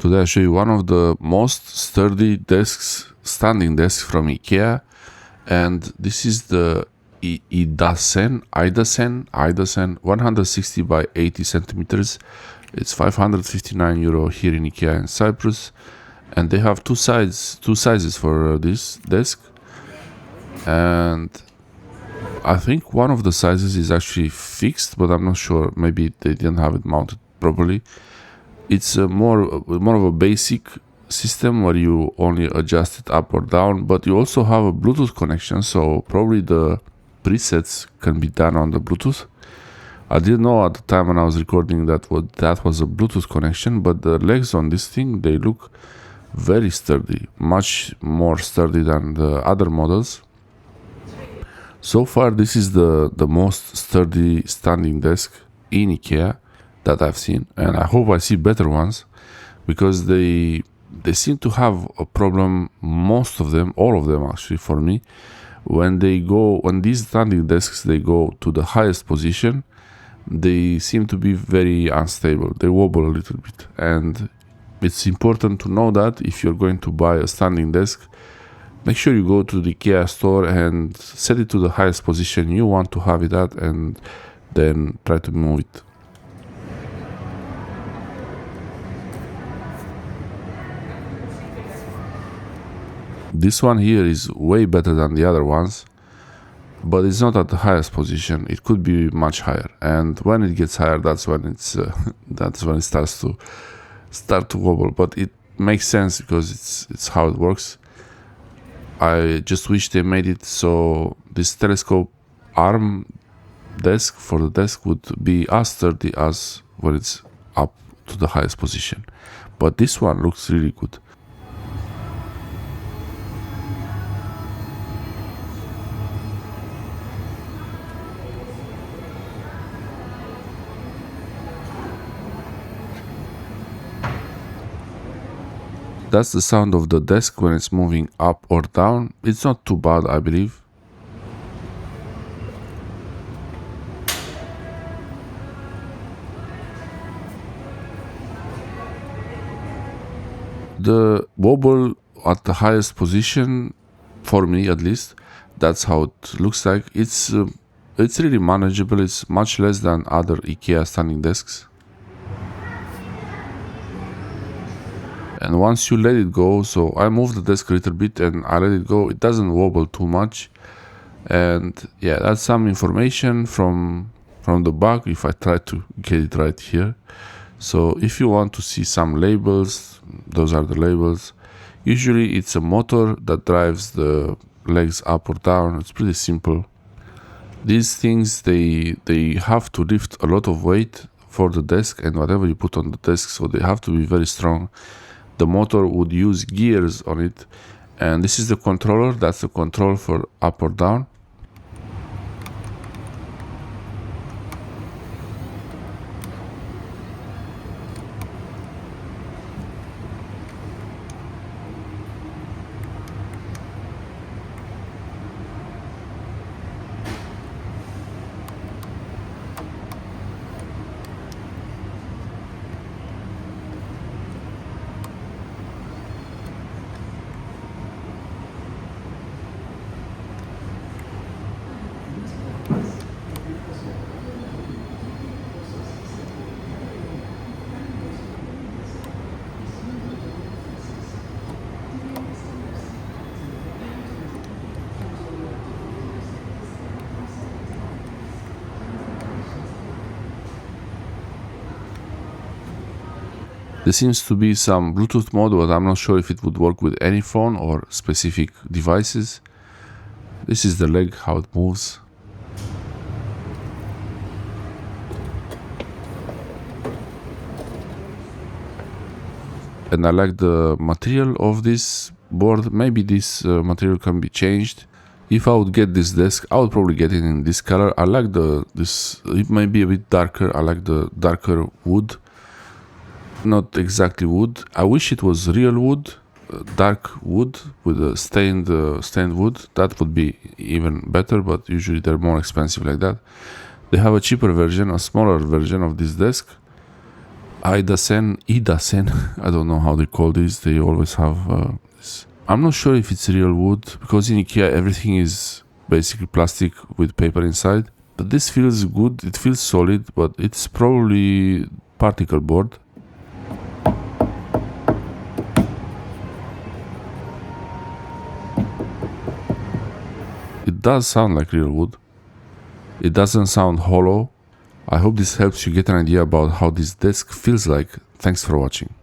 Today I'll show you one of the most sturdy desks, standing desks from IKEA, and this is the Idasen 160 by 80 centimeters. It's 559 euro here in IKEA in Cyprus, and they have two sizes for this desk, and I think one of the sizes is actually fixed, but I'm not sure. Maybe they didn't have it mounted properly. It's more of a basic system where you only adjust it up or down, but you also have a Bluetooth connection, so probably the presets can be done on the Bluetooth. I didn't know at the time when I was recording that was a Bluetooth connection, but the legs on this thing, they look very sturdy, much more sturdy than the other models. So far, this is the most sturdy standing desk in IKEA that I've seen, and I hope I see better ones, because they seem to have a problem, most of them, all of them actually for me, when these standing desks, they go to the highest position, they seem to be very unstable, they wobble a little bit, and it's important to know that if you're going to buy a standing desk, make sure you go to the IKEA store and set it to the highest position you want to have it at, and then try to move it. This one here is way better than the other ones, but it's not at the highest position. It could be much higher, and when it gets higher, that's when it starts to wobble. But it makes sense because it's how it works. I just wish they made it so this telescope arm desk for the desk would be as sturdy as when it's up to the highest position. But this one looks really good. That's the sound of the desk when it's moving up or down. It's not too bad, I believe. The wobble at the highest position, for me at least, that's how it looks like. It's really manageable. It's much less than other IKEA standing desks. And once you let it go, so I move the desk a little bit and I let it go, it doesn't wobble too much. And yeah, that's some information from the back if I try to get it right here. So if you want to see some labels, those are the labels. Usually it's a motor that drives the legs up or down. It's pretty simple. These things, they have to lift a lot of weight for the desk and whatever you put on the desk, so they have to be very strong. The motor would use gears on it, and this is the controller. That's the control for up or down. There seems to be some Bluetooth mode, but I'm not sure if it would work with any phone or specific devices. This is the leg, how it moves. And I like the material of this board. Maybe this material can be changed. If I would get this desk, I would probably get it in this color. I like this, it may be a bit darker. I like the darker wood. Not exactly wood. I wish it was real wood, dark wood with a stained wood. That would be even better, but usually they're more expensive like that. They have a cheaper version, a smaller version of this desk. Idasen. I don't know how they call this. They always have this. I'm not sure if it's real wood, because in IKEA everything is basically plastic with paper inside. But this feels good, it feels solid, but it's probably particle board. It does sound like real wood. It doesn't sound hollow. I hope this helps you get an idea about how this desk feels like. Thanks for watching.